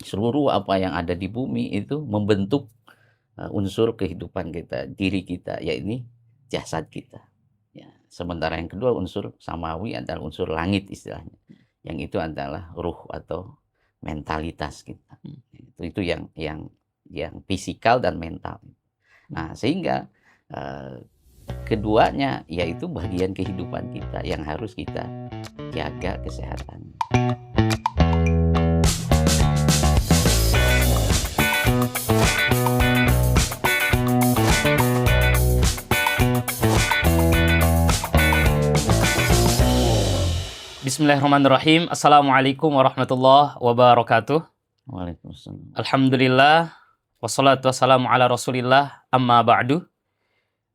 seluruh apa yang ada di bumi itu membentuk unsur kehidupan kita, diri kita, yaitu jasad kita. Ya, sementara yang kedua unsur samawi adalah unsur langit istilahnya. Yang itu adalah ruh atau mentalitas kita. Itu yang fisikal dan mental. Nah, sehingga keduanya yaitu bagian kehidupan kita yang harus kita jaga kesehatan. Bismillahirrahmanirrahim. Assalamualaikum warahmatullahi wabarakatuh. Waalaikumsalam. Alhamdulillah. Wassalatu wassalamu ala rasulillah. Amma ba'du.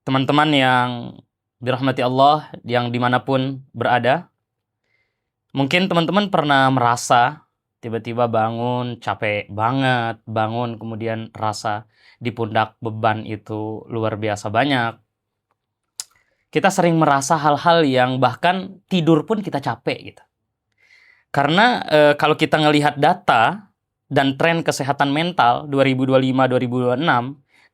Teman-teman yang dirahmati Allah, yang dimanapun berada, mungkin teman-teman pernah merasa tiba-tiba bangun, capek banget, bangun kemudian rasa di pundak beban itu luar biasa banyak. Kita sering merasa hal-hal yang bahkan tidur pun kita capek gitu. Karena kalau kita ngelihat data dan tren kesehatan mental 2025-2026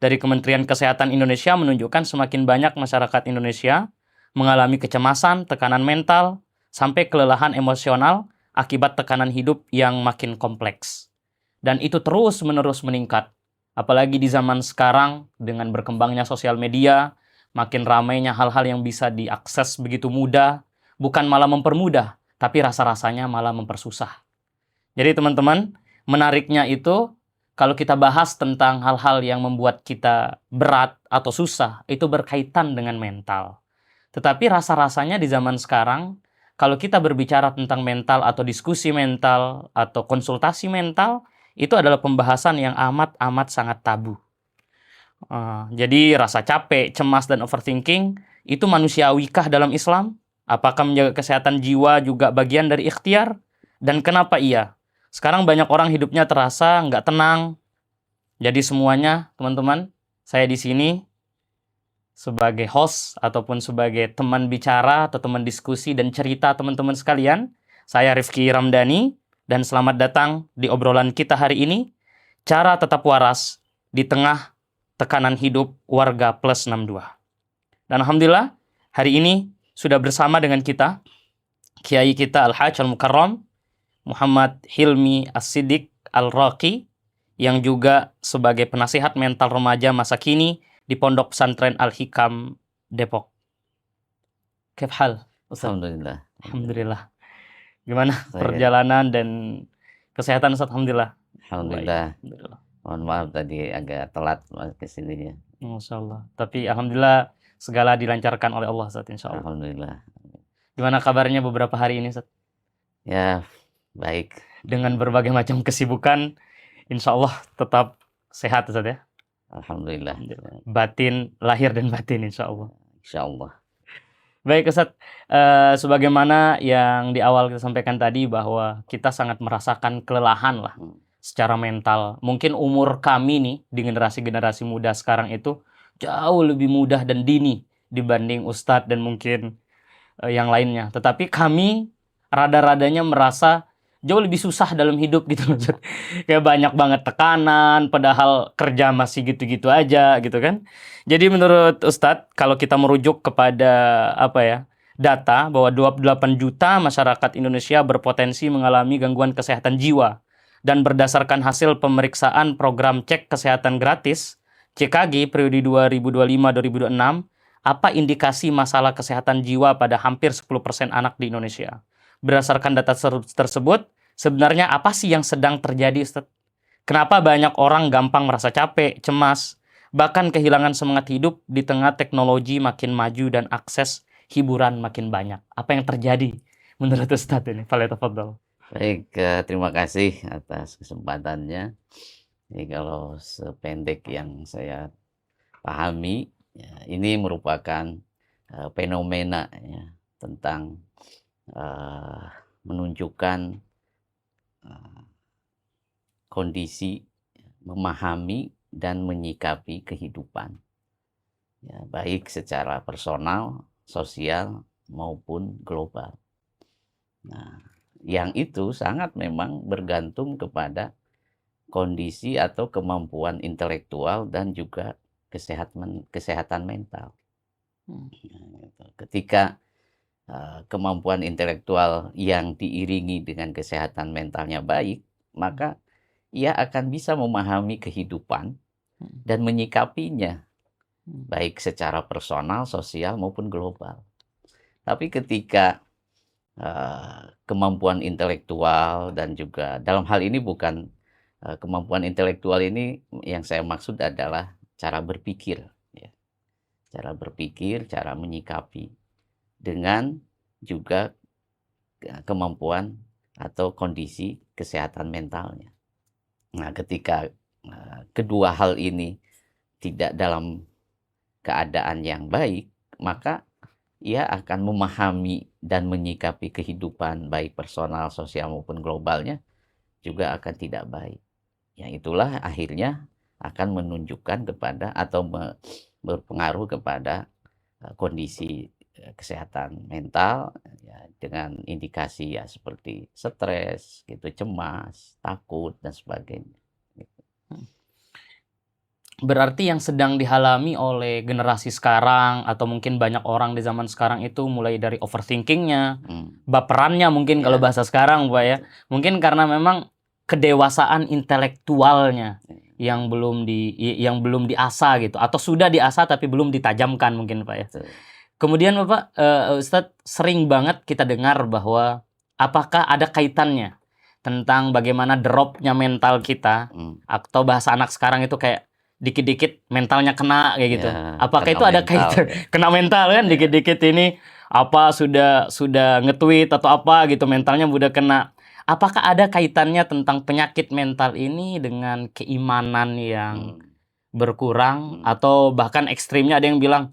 dari Kementerian Kesehatan Indonesia menunjukkan semakin banyak masyarakat Indonesia mengalami kecemasan, tekanan mental, sampai kelelahan emosional akibat tekanan hidup yang makin kompleks. Dan itu terus-menerus meningkat. Apalagi di zaman sekarang dengan berkembangnya sosial media, makin ramainya hal-hal yang bisa diakses begitu mudah, bukan malah mempermudah, tapi rasa-rasanya malah mempersusah. Jadi teman-teman, menariknya itu, kalau kita bahas tentang hal-hal yang membuat kita berat atau susah, itu berkaitan dengan mental. Tetapi rasa-rasanya di zaman sekarang, kalau kita berbicara tentang mental atau diskusi mental atau konsultasi mental, itu adalah pembahasan yang amat-amat sangat tabu. Jadi rasa capek, cemas, dan overthinking itu manusiawikah dalam Islam? Apakah menjaga kesehatan jiwa juga bagian dari ikhtiar? Dan kenapa iya? Sekarang banyak orang hidupnya terasa nggak tenang. Jadi semuanya, teman-teman, saya di sini sebagai host ataupun sebagai teman bicara atau teman diskusi dan cerita teman-teman sekalian, saya Rifki Ramdhani, dan selamat datang di obrolan kita hari ini, cara tetap waras di tengah tekanan hidup warga plus 62. Dan alhamdulillah, hari ini sudah bersama dengan kita, Kiai kita Al-Hajj Al-Mukarram, Muhammad Hilmi As-Siddiq Al-Raqi, yang juga sebagai penasihat mental remaja masa kini di Pondok Pesantren Al-Hikam, Depok. Kif hal? Alhamdulillah. Alhamdulillah. Gimana perjalanan dan kesehatan Ustaz? Alhamdulillah. Alhamdulillah. Mohon maaf tadi agak telat ke sininya. Masya Allah. Tapi alhamdulillah segala dilancarkan oleh Allah Ustaz, insya Allah. Alhamdulillah. Gimana kabarnya beberapa hari ini Ustaz? Ya, baik. Dengan berbagai macam kesibukan, insya Allah tetap sehat Ustaz ya? Alhamdulillah. Batin, lahir dan batin insya Allah. Insya Allah. Baik Ustaz, sebagaimana yang di awal kita sampaikan tadi bahwa kita sangat merasakan kelelahan lah secara mental. Mungkin umur kami nih di generasi-generasi muda sekarang itu jauh lebih mudah dan dini dibanding Ustadz dan mungkin yang lainnya. Tetapi kami rada-radanya merasa jauh lebih susah dalam hidup gitu loh. Kayak banyak banget tekanan, padahal kerja masih gitu-gitu aja gitu kan. Jadi menurut Ustadz, kalau kita merujuk kepada data bahwa 28 juta masyarakat Indonesia berpotensi mengalami gangguan kesehatan jiwa. Dan berdasarkan hasil pemeriksaan program cek kesehatan gratis CKG periode 2025-2026, apa indikasi masalah kesehatan jiwa pada hampir 10% anak di Indonesia? Berdasarkan data tersebut, sebenarnya apa sih yang sedang terjadi, Ustaz? Kenapa banyak orang gampang merasa capek, cemas, bahkan kehilangan semangat hidup di tengah teknologi makin maju dan akses hiburan makin banyak? Apa yang terjadi menurut Ustaz ini? Falyatafaddal. Baik, terima kasih atas kesempatannya. Jadi kalau sependek yang saya pahami, ya, ini merupakan fenomena ya, tentang menunjukkan kondisi memahami dan menyikapi kehidupan, ya, baik secara personal, sosial maupun global. Nah, yang itu sangat memang bergantung kepada kondisi atau kemampuan intelektual dan juga kesehatan mental. Hmm. Nah, gitu. Ketika kemampuan intelektual yang diiringi dengan kesehatan mentalnya baik, maka ia akan bisa memahami kehidupan Hmm. dan menyikapinya, Hmm. baik secara personal, sosial, maupun global. Tapi ketika kemampuan intelektual dan juga dalam hal ini bukan kemampuan intelektual ini, yang saya maksud adalah cara berpikir, ya. Cara berpikir, cara menyikapi dengan juga kemampuan atau kondisi kesehatan mentalnya. Nah, ketika kedua hal ini tidak dalam keadaan yang baik, maka ia akan memahami dan menyikapi kehidupan baik personal, sosial maupun globalnya juga akan tidak baik. Ya, itulah akhirnya akan menunjukkan kepada atau berpengaruh kepada kondisi kesehatan mental, ya, dengan indikasi ya seperti stres, gitu, cemas, takut dan sebagainya. Gitu. Berarti yang sedang dialami oleh generasi sekarang atau mungkin banyak orang di zaman sekarang itu mulai dari overthinkingnya, baperannya mungkin kalau Ya, bahasa sekarang, Pak ya. Mungkin karena memang kedewasaan intelektualnya yang belum diasah gitu, atau sudah diasah tapi belum ditajamkan mungkin, Pak ya. betul. Kemudian Bapak, Ustadz, sering banget kita dengar bahwa apakah ada kaitannya tentang bagaimana dropnya mental kita, atau bahasa anak sekarang itu kayak dikit-dikit mentalnya kena kayak gitu. Ya, Apakah kena itu ada mental, kaitan ya. kena mental kan, Ya. dikit-dikit ini apa sudah nge-tweet atau apa gitu, mentalnya udah kena. Apakah ada kaitannya tentang penyakit mental ini dengan keimanan yang berkurang, atau bahkan ekstrimnya ada yang bilang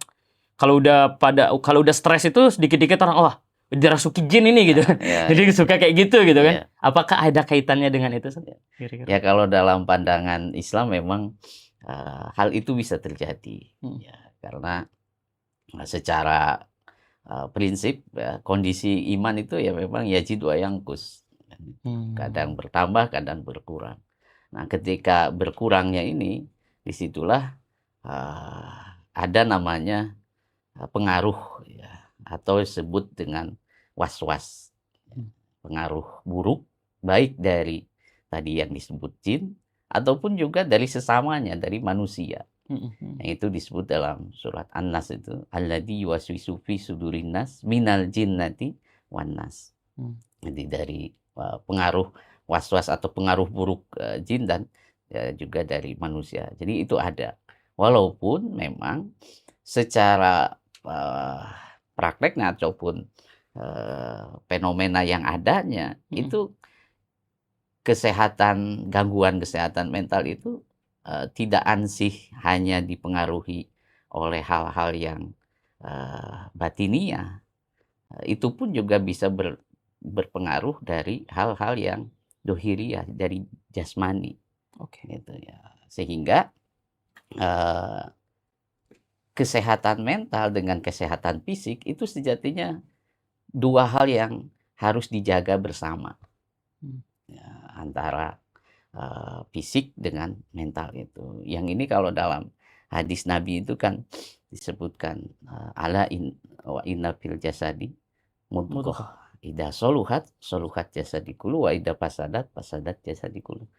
kalau udah stres itu sedikit-dikit orang, wah dirasuki jin ini gitu. Ya, Jadi ya. suka kayak gitu kan. Ya. Apakah ada kaitannya dengan itu? Kira-kira. Ya, kalau dalam pandangan Islam memang hal itu bisa terjadi. Ya, karena secara prinsip ya, kondisi iman itu ya memang yazid wa yanqus. Kadang bertambah, kadang berkurang. Nah, ketika berkurangnya ini, disitulah ada namanya pengaruh, ya, atau disebut dengan was-was. Pengaruh buruk, baik dari tadi yang disebut jin, ataupun juga dari sesamanya, dari manusia. Yang itu disebut dalam surat An-Nas itu, alladzi yuwaswisu fi sudurin nas minal jinnati wan nas. Jadi dari pengaruh was-was atau pengaruh buruk jin dan juga dari manusia. Jadi itu ada. Walaupun memang secara prakteknya ataupun fenomena yang adanya itu gangguan kesehatan mental itu tidak ansih hanya dipengaruhi oleh hal-hal yang batiniah. Itu pun juga bisa berpengaruh dari hal-hal yang dohiriyah, dari jasmani. Gitu ya. Sehingga kesehatan mental dengan kesehatan fisik itu sejatinya dua hal yang harus dijaga bersama. Ya, antara fisik dengan mental itu. Yang ini kalau dalam hadis Nabi itu kan disebutkan ala wa inna fil jasadi mudghah. Ida soluhat jasadi kulu, wa ida pasadat jasadi kulu.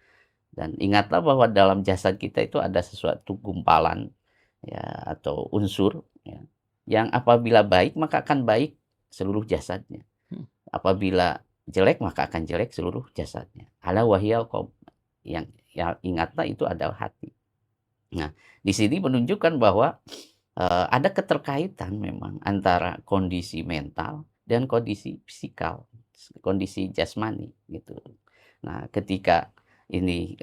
Dan ingatlah bahwa dalam jasad kita itu ada sesuatu gumpalan, ya, atau unsur, ya, yang apabila baik maka akan baik seluruh jasadnya. Apabila jelek maka akan jelek seluruh jasadnya. Ala wahyal qalb. Yang ingatlah itu adalah hati. Nah, di sini menunjukkan bahwa ada keterkaitan memang antara kondisi mental dan kondisi fisikal, kondisi jasmani gitu. Nah, ketika ini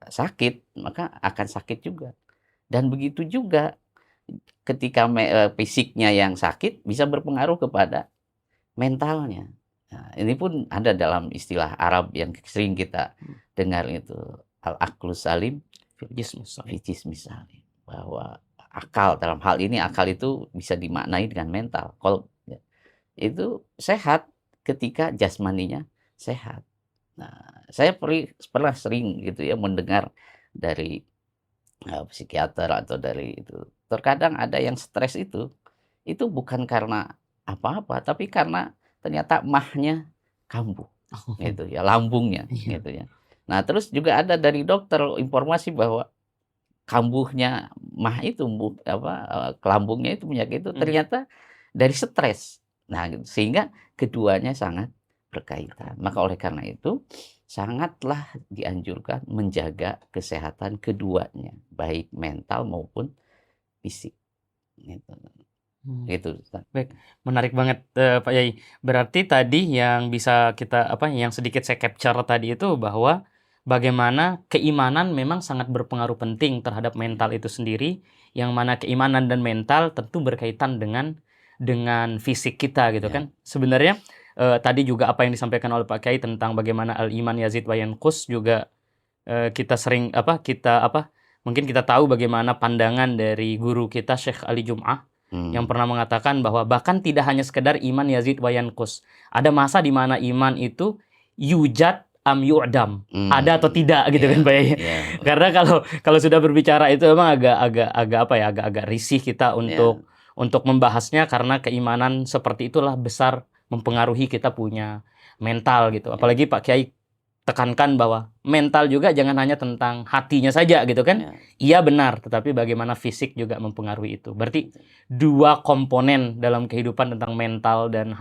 sakit maka akan sakit juga. Dan begitu juga ketika fisiknya yang sakit bisa berpengaruh kepada mentalnya. Nah, ini pun ada dalam istilah Arab yang sering kita dengar itu, al-aqlus salim fi jismis salim. Bahwa akal, dalam hal ini akal itu bisa dimaknai dengan mental. Kalau itu sehat ketika jasmaninya sehat. Nah, saya pernah sering gitu ya mendengar dari, psikiater atau dari itu, terkadang ada yang stres itu bukan karena apa-apa, tapi karena ternyata mahnya kambuh, gitu ya, lambungnya, Iya. gitu ya. Nah, terus juga ada dari dokter informasi bahwa kambuhnya mah itu ke lambungnya itu penyakit itu Mhm. ternyata dari stres. Nah, gitu, sehingga keduanya sangat berkaitan. Maka oleh karena itu sangatlah dianjurkan menjaga kesehatan keduanya, baik mental maupun fisik, gitu. Mmm. Gitu, Ustaz. Baik, menarik banget, Pak Yai. Berarti tadi yang bisa kita yang sedikit saya capture tadi itu bahwa bagaimana keimanan memang sangat berpengaruh penting terhadap mental itu sendiri, yang mana keimanan dan mental tentu berkaitan dengan fisik kita gitu Ya, kan. Sebenarnya, tadi juga apa yang disampaikan oleh Pak Kiai tentang bagaimana al-iman yazid wa yanqus juga, kita sering mungkin kita tahu bagaimana pandangan dari guru kita Syekh Ali Jum'ah yang mmm, pernah mengatakan bahwa bahkan tidak hanya sekedar iman yazid wa yanqus. Ada masa di mana iman itu yujad am yu'dam. Ada atau tidak gitu iya kan Pak Yai. iya Karena kalau kalau sudah berbicara itu memang agak risih kita iya untuk membahasnya karena keimanan seperti itulah besar mempengaruhi kita punya mental gitu. iya Apalagi Pak Kiai tekankan bahwa mental juga jangan hanya tentang hatinya saja gitu kan. iya, Iya benar, tetapi bagaimana fisik juga mempengaruhi itu. Berarti dua komponen dalam kehidupan tentang mental dan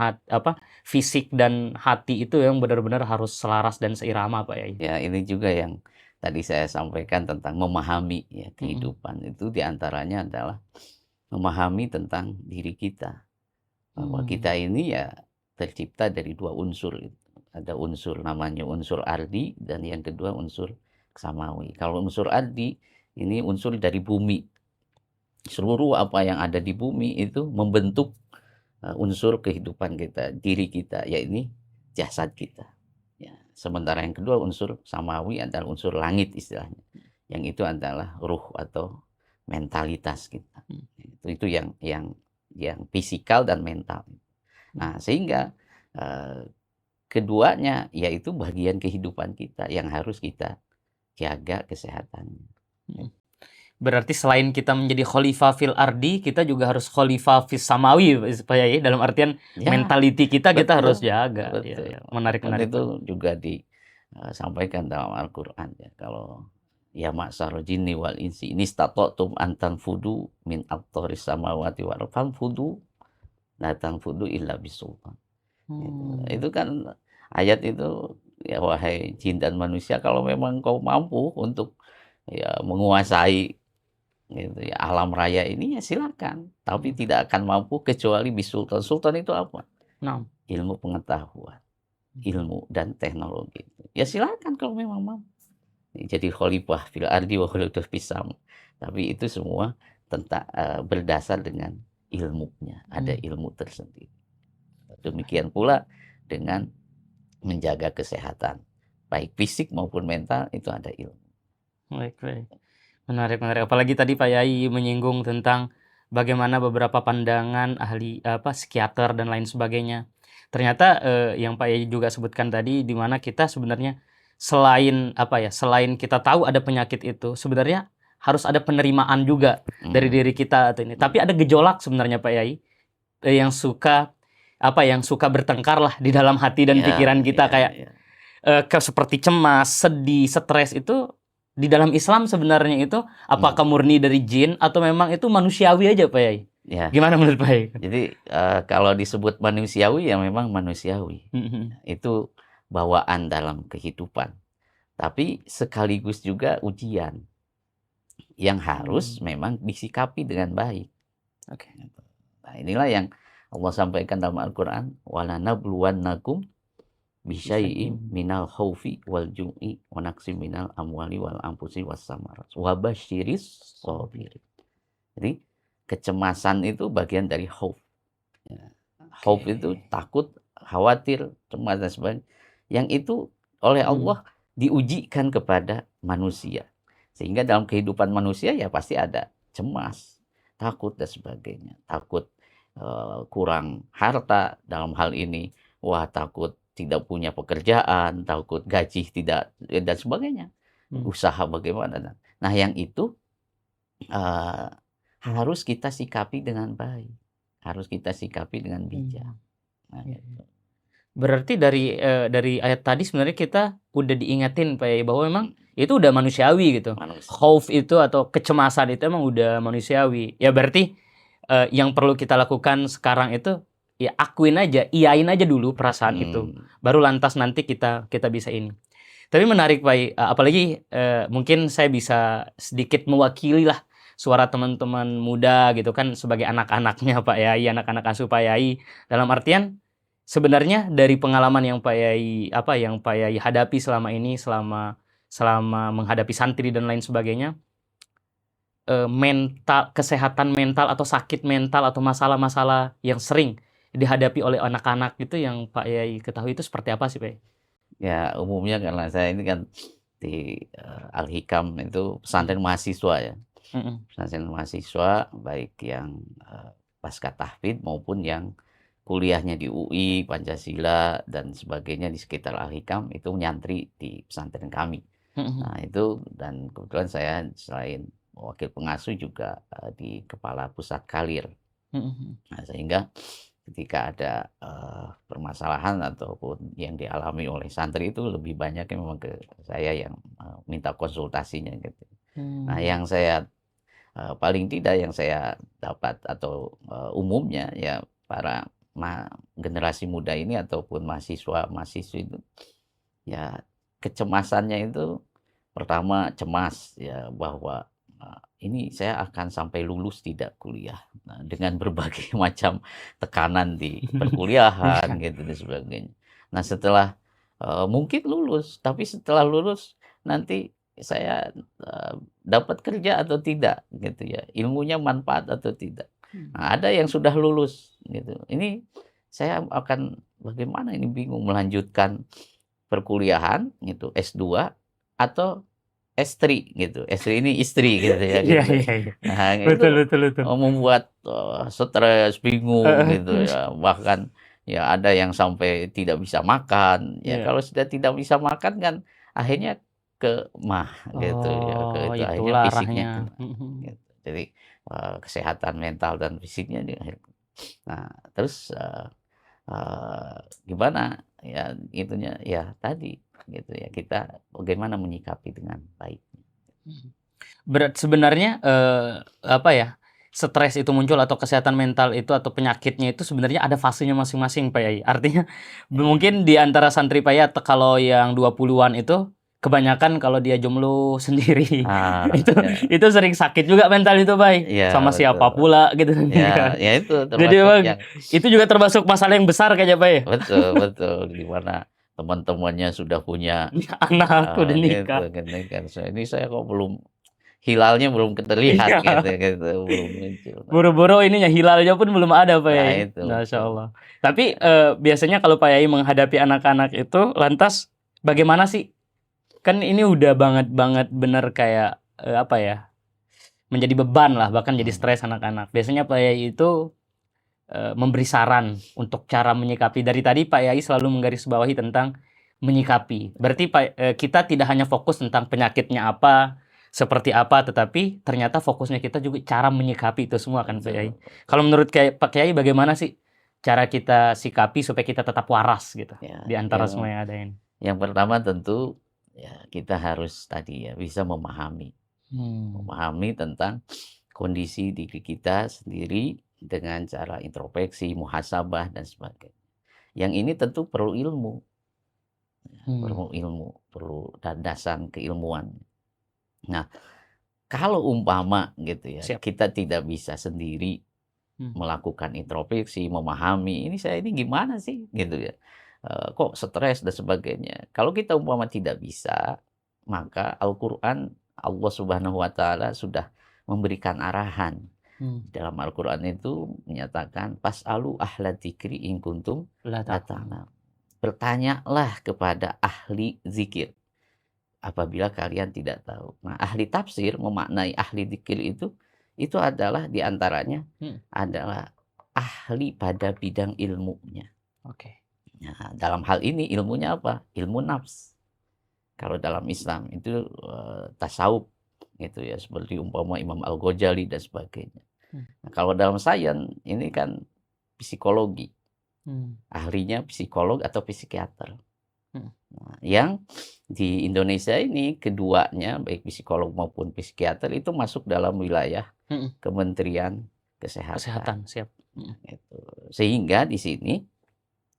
fisik dan hati itu yang benar-benar harus selaras dan seirama Pak Yai. ya ini juga yang tadi saya sampaikan tentang memahami ya Mhm. kehidupan itu diantaranya adalah memahami tentang diri kita, bahwa Mmm. kita ini ya tercipta dari 2 unsur itu. Ada unsur namanya unsur ardi dan yang kedua unsur samawi. Kalau unsur ardi ini unsur dari bumi. Seluruh apa yang ada di bumi itu membentuk, unsur kehidupan kita, diri kita, ya ini jasad kita. Ya, sementara yang kedua unsur samawi adalah unsur langit istilahnya, yang itu adalah ruh atau mentalitas kita. Mhm. Itu yang fisikal dan mental. Nah, sehingga, eee, keduanya yaitu bagian kehidupan kita yang harus kita jaga kesehatannya. Mhm. Berarti selain kita menjadi khalifah fil ardi, kita juga harus khalifah fis samawi, Pak Yai. Dalam artian Ya, mentality kita harus betul jaga. Iya, betul. iya. Menarik, Kan menarik, Pak. itu juga disampaikan dalam Al-Qur'an ya, kalau ya ma'syaral jinni wal insi inistata'tum an tanfudu min aqtaris samawati wal ardh fanfudu la tanfudu illa bisultan. Gitu. Hmm. Itu kan ayat itu ya wahai jin dan manusia kalau memang kau mampu untuk ya menguasai gitu ya alam raya ini ya silakan, tapi Mhm. tidak akan mampu kecuali bisultan. Sultan itu apa? Nah. Ilmu pengetahuan, Mhm. ilmu dan teknologi. Ya silakan kalau memang mampu. Jadi khalifah fil ardi wa khalifah fis sama. Tapi itu semua tentang berdasar dengan ilmunya, ada Mmm. ilmu tersendiri. Demikian pula dengan menjaga kesehatan, baik fisik maupun mental itu ada ilmu. Baik, baik. Menarik, menarik. Apalagi tadi Pak Yai menyinggung tentang bagaimana beberapa pandangan ahli psikiater dan lain sebagainya. Ternyata yang Pak Yai juga sebutkan tadi di mana kita sebenarnya selain selain kita tahu ada penyakit itu, sebenarnya harus ada penerimaan juga dari Mmm, diri kita atau ini. Tapi iya ada gejolak sebenarnya Pak Yai yang suka yang suka bertengkar lah di dalam hati dan iya pikiran kita iya kayak iya seperti cemas, sedih, stres itu di dalam Islam sebenarnya itu apakah mhm, murni dari jin atau memang itu manusiawi aja, Pak Yai? iya. Gimana menurut Pak Yai? Jadi, kalau disebut manusiawi ya memang manusiawi. Mhm, Itu bawaan dalam kehidupan, tapi sekaligus juga ujian yang harus mmm, memang disikapi dengan baik, oke. gitu. Nah, inilah yang Allah sampaikan dalam Al-Qur'an, "Walanabluwannakum Bisyai'in bisyai'im minal khaufi wal ju'i wa naqsim minal amwali wal anfusi was samarat wa basyiris sabir. shabirin." Jadi kecemasan itu bagian dari khauf, ya. Khauf itu Oke. takut, khawatir, cemas dan sebagainya. Yang itu oleh Mmm, Allah diujikan kepada manusia. Sehingga dalam kehidupan manusia ya pasti ada cemas, takut dan sebagainya. Takut, kurang harta dalam hal ini, wah takut tidak punya pekerjaan, takut gaji tidak dan sebagainya. Usaha bagaimana. Nah, yang itu eee, harus kita sikapi dengan baik, harus kita sikapi dengan bijak. Nah, gitu. Berarti dari ayat tadi sebenarnya kita udah diingetin Pak Yai bahwa memang itu udah manusiawi gitu. Manusia. Khauf itu atau kecemasan itu emang udah manusiawi. Ya berarti yang perlu kita lakukan sekarang itu ya akuin aja, iyain aja dulu perasaan itu. Baru lantas nanti kita bisa ini. Tapi menarik Pak Yai, apalagi mungkin saya bisa sedikit mewakili lah suara teman-teman muda gitu kan sebagai anak-anaknya Pak Yai, anak-anak asuh Pak Yai. Dalam artian sebenarnya dari pengalaman yang Pak Yai hadapi selama ini, selama menghadapi santri dan lain sebagainya, kesehatan mental atau sakit mental atau masalah-masalah yang sering dihadapi oleh anak-anak itu yang Pak Yai ketahui itu seperti apa sih Pak Yai? Ya umumnya karena saya ini kan di Al-Hikam itu pesantren mahasiswa ya. Pesantren mahasiswa baik yang pasca tahfidz maupun yang kuliahnya di UI, Pancasila dan sebagainya di sekitar Al-Hikam itu nyantri di pesantren kami. Nah, itu dan kebetulan saya selain wakil pengasuh juga di kepala pusat kalir. Nah, sehingga ketika ada permasalahan ataupun yang dialami oleh santri itu lebih banyak yang memang ke saya yang minta konsultasinya gitu. Nah, yang saya paling tidak yang saya dapat atau umumnya ya para generasi muda ini ataupun mahasiswa-mahasiswi itu ya kecemasannya itu pertama cemas ya bahwa ini saya akan sampai lulus tidak kuliah. Nah, dengan berbagai macam tekanan di perkuliahan gitu dan sebagainya. Nah, setelah mungkin lulus, tapi setelah lulus nanti saya dapat kerja atau tidak gitu ya. Ilmunya manfaat atau tidak. Nah, ada yang sudah lulus gitu. Ini saya akan bagaimana ini bingung melanjutkan perkuliahan gitu S2 atau S3 gitu. S3 ini istri gitu ya gitu. Nah, itu Betul. membuat stres, bingung gitu ya. Bahkan ya ada yang sampai tidak bisa makan. Ya kalau sudah tidak bisa makan kan akhirnya ke gitu ya. Ke itu akhirnya itulah fisiknya arahnya. kena. Gitu. Jadi kesehatan mental dan fisiknya nah terus gimana ya itunya ya tadi gitu ya kita bagaimana menyikapi dengan baik. Sebenarnya stres itu muncul atau kesehatan mental itu atau penyakitnya itu sebenarnya ada fasenya masing-masing Pak Yai. Artinya mungkin di antara santri Pak Yai kalau yang 20-an itu kebanyakan kalau dia jomblo sendiri. Itu sering sakit juga mental itu Pak Yai. Ya, sama betul. siapa pula gitu. Ya itu termasuk jadi bang, itu juga termasuk masalah yang besar kayaknya Pak Yai. Betul di mana teman-temannya sudah punya anak udah nikah. Gitu. Ini saya kok belum hilalnya belum terlihat gitu belum muncul. Boro-boro ininya hilalnya pun belum ada Pak Yai. Itu. Masya Allah. Tapi biasanya kalau Pak Yai menghadapi anak-anak itu lantas bagaimana sih? Kan ini udah banget bener kayak menjadi beban lah bahkan jadi stres anak-anak. Biasanya Pak Yai itu memberi saran untuk cara menyikapi. Dari tadi Pak Yai selalu menggarisbawahi tentang menyikapi. Berarti kita tidak hanya fokus tentang penyakitnya apa, seperti apa, tetapi ternyata fokusnya kita juga cara menyikapi itu semua kan Pak Yai. Kalau menurut Pak Kiai bagaimana sih cara kita sikapi supaya kita tetap waras gitu di antara semua yang ada ini? Yang pertama tentu ya kita harus tadi ya bisa memahami tentang kondisi diri kita sendiri dengan cara introspeksi, muhasabah dan sebagainya. Yang ini tentu perlu ilmu. Perlu landasan keilmuan. Nah, kalau umpama gitu ya, kita tidak bisa sendiri melakukan introspeksi, memahami, ini gimana sih gitu ya. Kok stres dan sebagainya. Kalau kita umpama tidak bisa, maka Al-Qur'an Allah Subhanahu wa taala sudah memberikan arahan. Dalam Al-Qur'an itu menyatakan pas'alu ahla dzikri in kuntum la ta'lamun. Bertanyalah kepada ahli zikir apabila kalian tidak tahu. Nah, ahli tafsir memaknai ahli dzikir itu adalah diantaranya adalah ahli pada bidang ilmunya. Oke. Nah, dalam hal ini ilmunya apa? Ilmu nafs. Kalau dalam Islam itu tasawuf gitu ya, seperti umpama Imam Al-Ghazali dan sebagainya. Hmm. Nah, kalau dalam sains ini kan psikologi, ahlinya psikolog atau psikiater. Nah, yang di Indonesia ini keduanya baik psikolog maupun psikiater itu masuk dalam wilayah Kementerian Kesehatan. Kesehatan, siap. Gitu. Sehingga di sini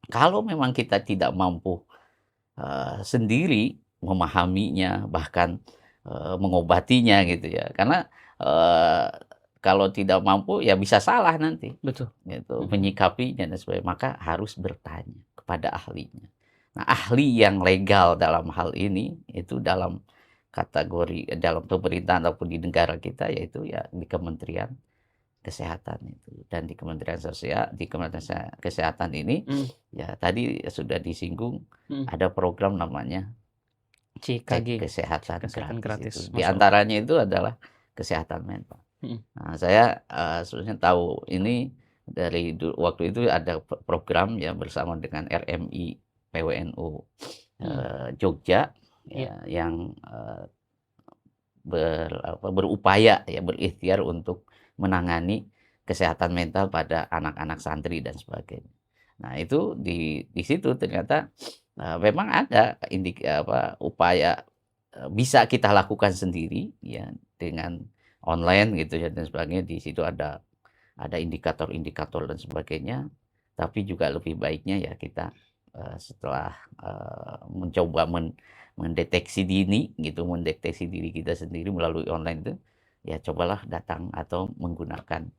kalau memang kita tidak mampu sendiri memahaminya, bahkan mengobatinya gitu ya. Karena kalau tidak mampu ya bisa salah nanti. Betul. Gitu, menyikapinya dan sebagainya. Maka harus bertanya kepada ahlinya. Nah, ahli yang legal dalam hal ini itu dalam kategori dalam pemerintahan ataupun di negara kita yaitu ya di Kementerian Kesehatan itu. Dan di Kementerian Kesehatan ini ya tadi sudah disinggung ada program namanya CKG, kesehatan gratis. Itu. Di antaranya itu adalah kesehatan mental. Nah, saya sebenarnya tahu ini dari waktu itu ada program ya bersama dengan RMI PWNU Jogja ya, yang berupaya ya berikhtiar untuk menangani kesehatan mental pada anak-anak santri dan sebagainya. Nah, itu di situ ternyata memang ada upaya bisa kita lakukan sendiri ya dengan online gitu ya dan sebagainya. Di situ ada indikator-indikator dan sebagainya. Tapi juga lebih baiknya ya kita setelah mencoba mendeteksi dini gitu, mendeteksi diri kita sendiri melalui online itu, ya cobalah datang atau menggunakan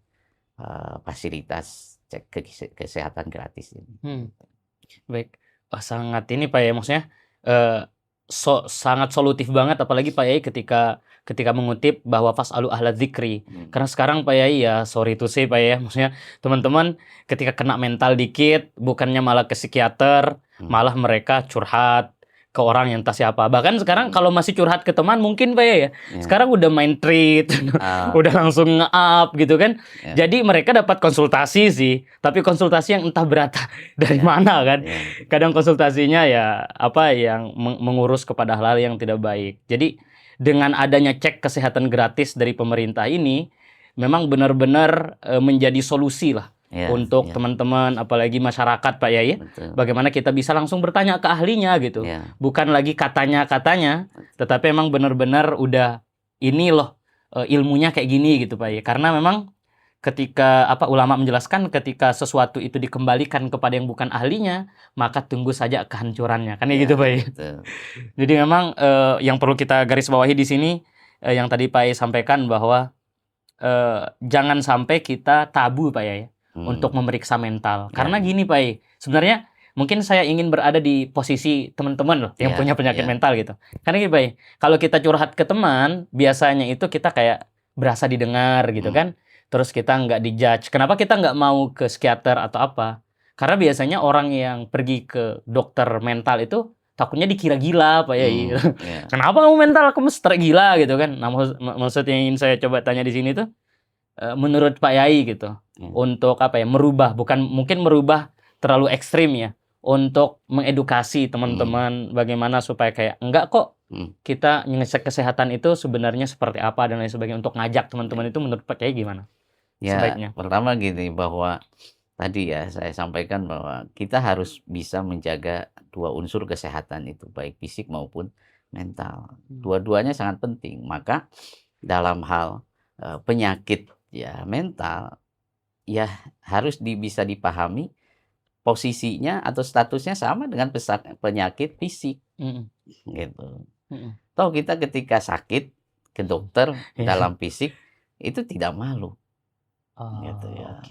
fasilitas cek kesehatan gratis ini. Baik, sangat ini Pak ya, maksudnya sangat solutif banget, apalagi Pak Yai ketika mengutip bahwa fas'alu ahla dzikri. Karena sekarang Pak Yai ya, sorry to say Pak ya, maksudnya teman-teman ketika kena mental dikit, bukannya malah ke psikiater, malah mereka curhat ke orang yang entah siapa. Bahkan sekarang kalau masih curhat ke teman mungkin Pak ya, sekarang udah main treat, udah langsung nge-up gitu kan. Jadi mereka dapat konsultasi sih, tapi konsultasi yang entah berat dari mana kan. Kadang konsultasinya ya apa yang mengurus kepada hal-hal yang tidak baik. Jadi dengan adanya cek kesehatan gratis dari pemerintah ini memang benar-benar menjadi solusi lah. Untuk teman-teman, apalagi masyarakat Pak Yai, bagaimana kita bisa langsung bertanya ke ahlinya gitu, bukan lagi katanya-katanya, tetapi emang benar-benar udah ini loh ilmunya kayak gini gitu Pak Yai. Karena memang ketika ulama menjelaskan ketika sesuatu itu dikembalikan kepada yang bukan ahlinya, maka tunggu saja kehancurannya, kan gitu Pak Yai. Jadi memang yang perlu kita garis bawahi di sini yang tadi Pak Yai sampaikan bahwa jangan sampai kita tabu Pak Yai untuk memeriksa mental. Karena gini Pak Yai, sebenarnya mungkin saya ingin berada di posisi teman-teman loh yang punya penyakit mental gitu. Karena gini Pak Yai, kalau kita curhat ke teman, biasanya itu kita kayak berasa didengar gitu kan. Terus kita nggak dijudge. Kenapa kita nggak mau ke psikiater atau apa? Karena biasanya orang yang pergi ke dokter mental itu takutnya dikira gila Pak Yai. Kenapa kamu mental? Kamu stres gila gitu kan. Nah, maksud yang ingin saya coba tanya di sini tuh, menurut Pak Yai gitu, untuk merubah, bukan mungkin merubah terlalu ekstrim ya, untuk mengedukasi teman-teman bagaimana supaya kayak enggak kok kita ngecek kesehatan itu sebenarnya seperti apa dan lain sebagainya, untuk ngajak teman-teman itu menurut Pak Yai gimana? Ya, sebaiknya. pertama gini bahwa tadi ya saya sampaikan bahwa kita harus bisa menjaga dua unsur kesehatan itu baik fisik maupun mental. Dua-duanya sangat penting. Maka dalam hal penyakit ya mental ya harus bisa dipahami posisinya atau statusnya sama dengan penyakit fisik gitu. Toh kita ketika sakit ke dokter dalam fisik itu tidak malu gitu ya.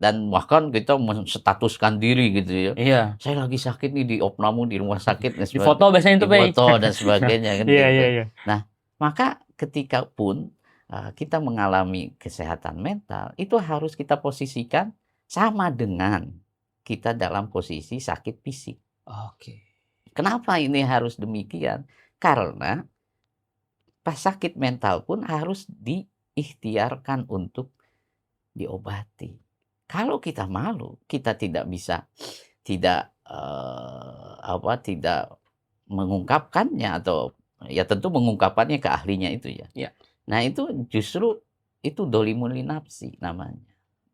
Dan bahkan kita menstatuskan diri gitu ya. Saya lagi sakit nih di opname di rumah sakit dan di foto biasanya itu di foto dan sebagainya kan gitu. Nah, maka ketika pun kita mengalami kesehatan mental, itu harus kita posisikan sama dengan kita dalam posisi sakit fisik. Kenapa ini harus demikian? Karena pas sakit mental pun harus diikhtiarkan untuk diobati. Kalau kita malu, kita tidak bisa tidak mengungkapkannya, atau ya tentu mengungkapkannya ke ahlinya itu ya. Ya. Nah itu justru itu dolimun li nafsi namanya.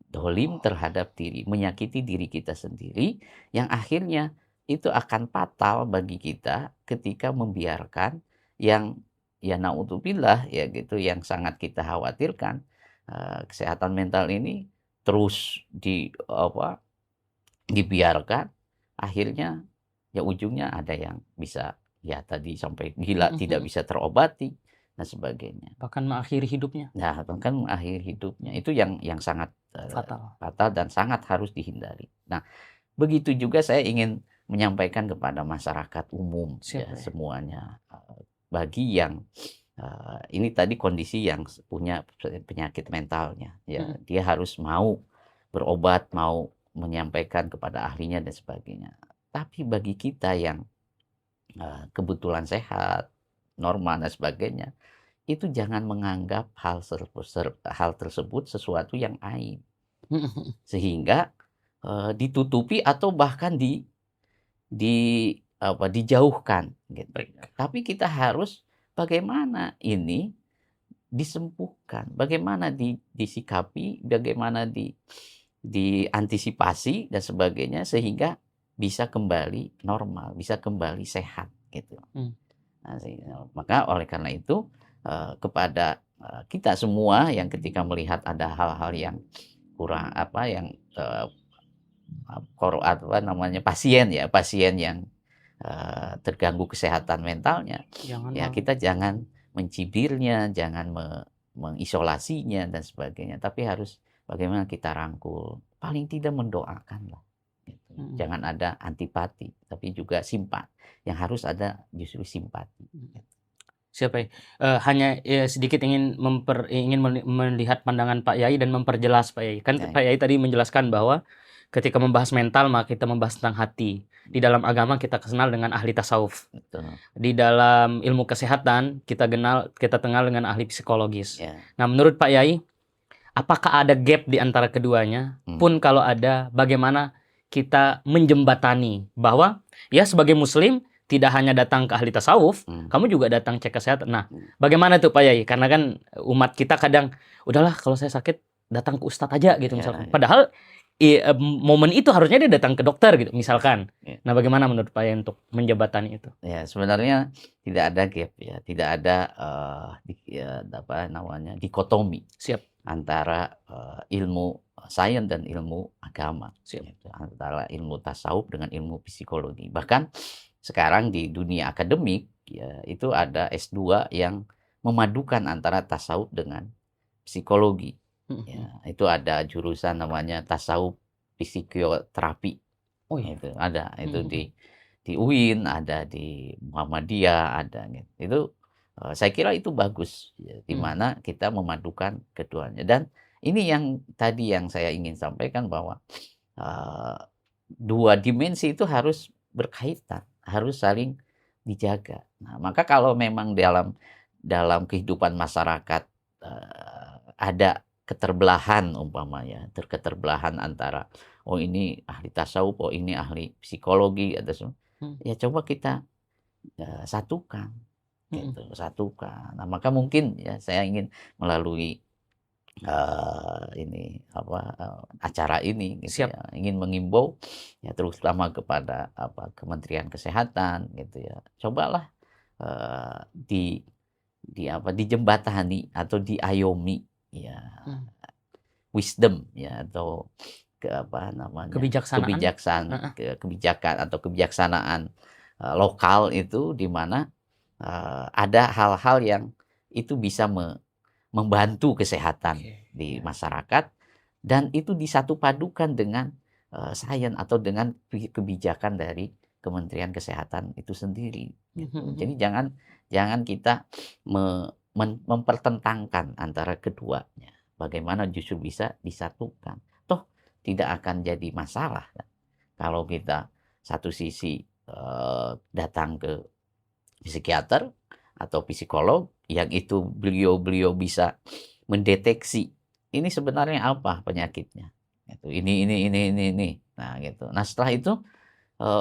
Dolim terhadap diri, menyakiti diri kita sendiri, yang akhirnya itu akan fatal bagi kita ketika membiarkan yang ya naudzubillah ya gitu, yang sangat kita khawatirkan, kesehatan mental ini terus dibiarkan, akhirnya ya ujungnya ada yang bisa ya tadi sampai gila, tidak bisa terobati dan sebagainya. Bahkan mengakhiri hidupnya. Nah, bahkan mengakhiri hidupnya itu yang sangat Fatal. fatal dan sangat harus dihindari. Nah, begitu juga saya ingin menyampaikan kepada masyarakat umum ya semuanya, bagi yang ini tadi kondisi yang punya penyakit mentalnya ya, dia harus mau berobat, mau menyampaikan kepada ahlinya dan sebagainya. Tapi bagi kita yang kebetulan sehat, normal dan sebagainya, itu jangan menganggap hal tersebut sesuatu yang aib. Sehingga ditutupi atau bahkan dijauhkan gitu. Tapi kita harus bagaimana ini disembuhkan, bagaimana disikapi, bagaimana diantisipasi dan sebagainya sehingga bisa kembali normal, bisa kembali sehat gitu. Nah, maka oleh karena itu kepada kita semua yang ketika melihat ada hal-hal yang kurang pasien yang terganggu kesehatan mentalnya, kita jangan mencibirnya, jangan mengisolasinya dan sebagainya, tapi harus bagaimana kita rangkul, paling tidak mendoakan lah. Gitu. Jangan ada antipati, tapi juga simpati. Yang harus ada justru simpati. Hanya sedikit ingin melihat pandangan Pak Yai dan memperjelas Pak Yai. Kan Pak Yai tadi menjelaskan bahwa ketika membahas mental maka kita membahas tentang hati. Di dalam agama kita kenal dengan ahli tasawuf. Betul. Di dalam ilmu kesehatan kita kenal dengan ahli psikologis. Ya. Nah, menurut Pak Yai, apakah ada gap di antara keduanya? Pun kalau ada, bagaimana kita menjembatani bahwa ya sebagai muslim tidak hanya datang ke ahli tasawuf, kamu juga datang cek kesehatan. Nah, bagaimana tuh Pak Yai? Karena kan umat kita kadang, udahlah kalau saya sakit datang ke ustadz aja gitu misalkan. Padahal momen itu harusnya dia datang ke dokter gitu misalkan. Nah, bagaimana menurut Pak Yai untuk menjembatani itu? Ya, sebenarnya tidak ada gap ya, tidak ada dikotomi antara ilmu sains dan ilmu agama. Antara ilmu tasawuf dengan ilmu psikologi. Bahkan sekarang di dunia akademik ya, itu ada S2 yang memadukan antara tasawuf dengan psikologi. Ya, itu ada jurusan namanya tasawuf psikoterapi. Itu ada, itu di UIN, ada di Muhammadiyah, ada gitu. Itu saya kira itu bagus ya, di mana kita memadukan keduanya. Dan ini yang tadi yang saya ingin sampaikan bahwa dua dimensi itu harus berkaitan, harus saling dijaga. Nah, maka kalau memang dalam kehidupan masyarakat ada keterbelahan umpamanya, keterbelahan antara ini ahli tasawuf, ini ahli psikologi atau ya coba kita satukan gitu, satukan. Nah, maka mungkin ya saya ingin melalui acara ini gitu ya, ingin mengimbau ya terutama kepada Kementerian Kesehatan gitu ya. Cobalah dijembatani atau diayomi ya, wisdom ya, atau kebijakan atau kebijaksanaan lokal itu, di mana ada hal-hal yang itu bisa membantu kesehatan di masyarakat, dan itu disatu padukan dengan sains atau dengan kebijakan dari Kementerian Kesehatan itu sendiri gitu. Jadi jangan kita mempertentangkan antara keduanya. Bagaimana justru bisa disatukan. Toh tidak akan jadi masalah kan, kalau kita satu sisi datang ke psikiater atau psikolog yang itu beliau bisa mendeteksi ini sebenarnya apa penyakitnya. Ini. Nah gitu. Nah setelah itu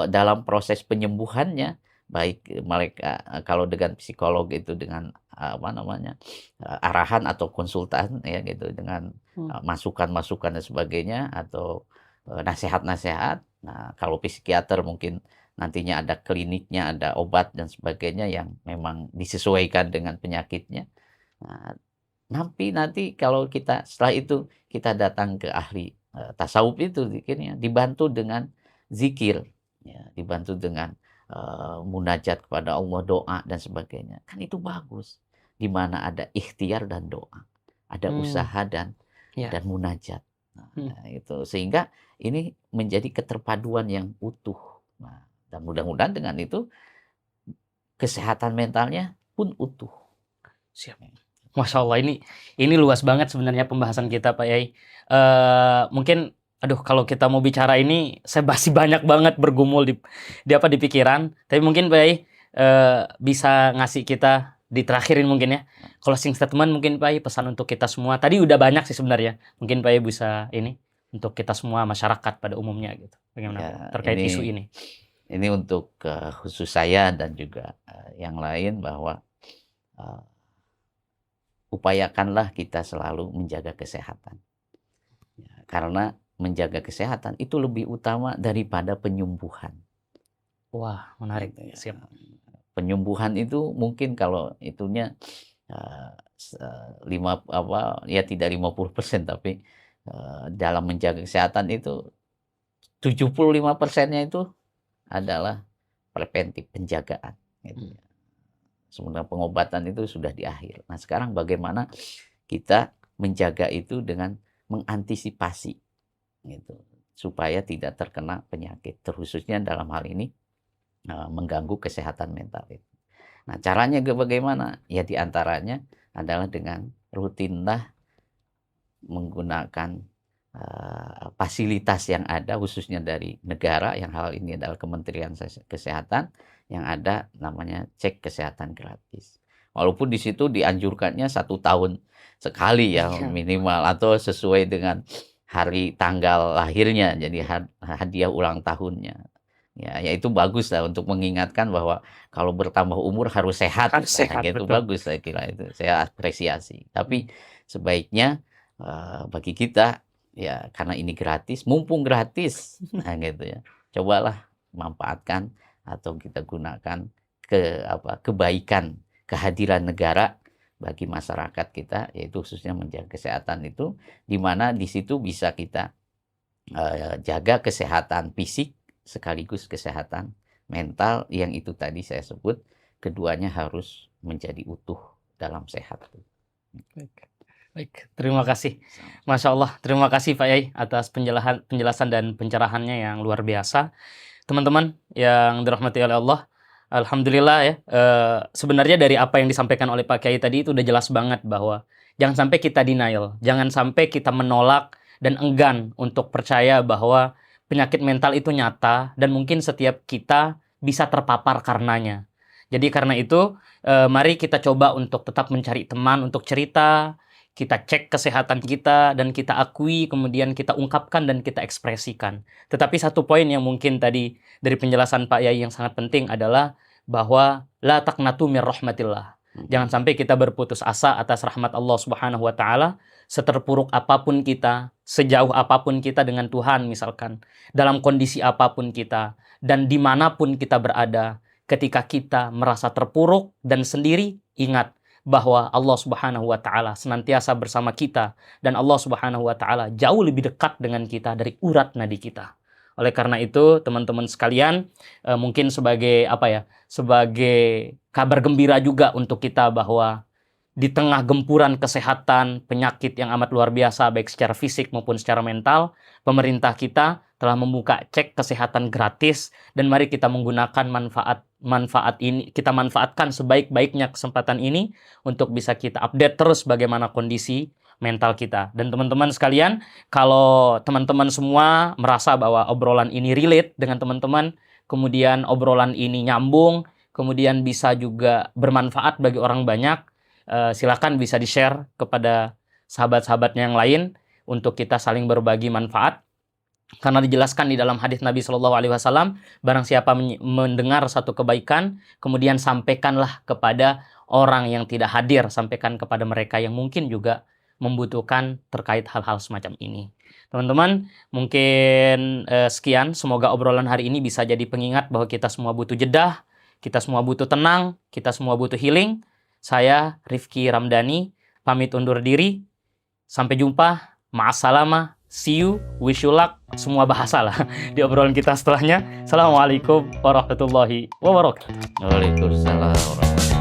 dalam proses penyembuhannya, baik mereka kalau dengan psikolog itu dengan, apa namanya, arahan atau konsultan ya gitu, dengan, masukan-masukan dan sebagainya atau, nasehat-nasehat. Nah, kalau psikiater mungkin nantinya ada kliniknya, ada obat dan sebagainya yang memang disesuaikan dengan penyakitnya. Nah, nanti kalau kita setelah itu kita datang ke ahli, tasawuf itu zikirnya, dibantu dengan zikir, ya, dibantu dengan, munajat kepada Allah, doa dan sebagainya. Kan itu bagus, di mana ada ikhtiar dan doa, ada Hmm, usaha dan ya. munajat. Hmm. Nah, itu sehingga ini menjadi keterpaduan yang utuh. Nah, dan mudah-mudahan dengan itu kesehatan mentalnya pun utuh. Siap. Masya Allah, ini luas banget sebenarnya pembahasan kita Pak Yai. Mungkin aduh kalau kita mau bicara ini saya masih banyak banget bergumul di pikiran. Tapi mungkin Pak Yai bisa ngasih kita terakhirin mungkin ya. Closing statement mungkin Pak Yai, pesan untuk kita semua. Tadi udah banyak sih sebenarnya. Mungkin Pak Yai bisa ini untuk kita semua masyarakat pada umumnya gitu. Bagaimana Pak Yai Ya, terkait isu ini? ini untuk, khusus saya dan juga, yang lain bahwa, eee, upayakanlah kita selalu menjaga kesehatan. Ya, karena menjaga kesehatan itu lebih utama daripada penyembuhan, Wah, menarik. gitu ya. Siap. Penyembuhan itu mungkin kalau itunya, eee, se ya tidak 50% tapi, dalam menjaga kesehatan itu 75%-nya itu adalah preventif, penjagaan, gitu Hmm. ya. Sebenarnya pengobatan itu sudah di akhir. Nah, sekarang bagaimana kita menjaga itu dengan mengantisipasi gitu, supaya tidak terkena penyakit, terkhususnya dalam hal ini, mengganggu kesehatan mental itu. Nah, caranya bagaimana? Ya di antaranya adalah dengan rutinlah menggunakan, fasilitas yang ada khususnya dari negara, yang hal ini adalah Kementerian Kesehatan, yang ada namanya cek kesehatan gratis. Walaupun di situ dianjurkannya 1 tahun sekali ya Iya. minimal atau sesuai dengan hari tanggal lahirnya, jadi hadiah ulang tahunnya. Ya itu bagus lah untuk mengingatkan bahwa kalau bertambah umur harus sehat, Harus nah sehat, gitu betul. bagus saya kira itu, saya apresiasi. Hmm. Tapi sebaiknya, bagi kita, ya karena ini gratis, mumpung gratis, nah gitu ya, cobalah manfaatkan atau kita gunakan kebaikan kehadiran negara bagi masyarakat kita, yaitu khususnya menjaga kesehatan itu, di mana di situ bisa kita, jaga kesehatan fisik sekaligus kesehatan mental yang itu tadi saya sebut, keduanya harus menjadi utuh dalam sehat. Baik. Baik, terima kasih. Sama. Masya Allah, terima kasih Pak Yai atas penjelasan dan pencerahannya yang luar biasa. Teman-teman yang dirahmati oleh Allah, alhamdulillah ya. Sebenarnya dari apa yang disampaikan oleh Pak Kiai tadi itu udah jelas banget bahwa jangan sampai kita denial, jangan sampai kita menolak dan enggan untuk percaya bahwa penyakit mental itu nyata dan mungkin setiap kita bisa terpapar karenanya. Jadi karena itu, mari kita coba untuk tetap mencari teman untuk cerita, kita cek kesehatan kita dan kita akui, kemudian kita ungkapkan dan kita ekspresikan. Tetapi satu poin yang mungkin tadi dari penjelasan Pak Yai yang sangat penting adalah bahwa la taqnatu mir rahmatillah. Jangan sampai kita berputus asa atas rahmat Allah Subhanahu wa taala, seterpuruk apapun kita, sejauh apapun kita dengan Tuhan misalkan, dalam kondisi apapun kita dan dimanapun kita berada, ketika kita merasa terpuruk dan sendiri, ingat bahwa Allah Subhanahu wa taala senantiasa bersama kita dan Allah Subhanahu wa taala jauh lebih dekat dengan kita dari urat nadi kita. Oleh karena itu, teman-teman sekalian, mungkin sebagai sebagai kabar gembira juga untuk kita bahwa di tengah gempuran kesehatan, penyakit yang amat luar biasa baik secara fisik maupun secara mental, pemerintah kita telah membuka cek kesehatan gratis dan mari kita menggunakan manfaat ini, kita manfaatkan sebaik-baiknya kesempatan ini untuk bisa kita update terus bagaimana kondisi mental kita. Dan teman-teman sekalian, kalau teman-teman semua merasa bahwa obrolan ini relate dengan teman-teman, kemudian obrolan ini nyambung, kemudian bisa juga bermanfaat bagi orang banyak, silakan bisa di-share kepada sahabat-sahabatnya yang lain untuk kita saling berbagi manfaat. Karena dijelaskan di dalam hadis Nabi Shallallahu Alaihi Wasallam, barang siapa mendengar satu kebaikan, kemudian sampaikanlah kepada orang yang tidak hadir, sampaikan kepada mereka yang mungkin juga membutuhkan terkait hal-hal semacam ini. Teman-teman, mungkin sekian. Semoga obrolan hari ini bisa jadi pengingat bahwa kita semua butuh jedah, kita semua butuh tenang, kita semua butuh healing. Saya Rifki Ramdhani, pamit undur diri. Sampai jumpa. Ma'assalamah. See you, wish you luck, semua bahasa lah di obrolan kita setelahnya. Assalamualaikum warahmatullahi wabarakatuh. Waalaikumsalam warahmatullahi wabarakatuh.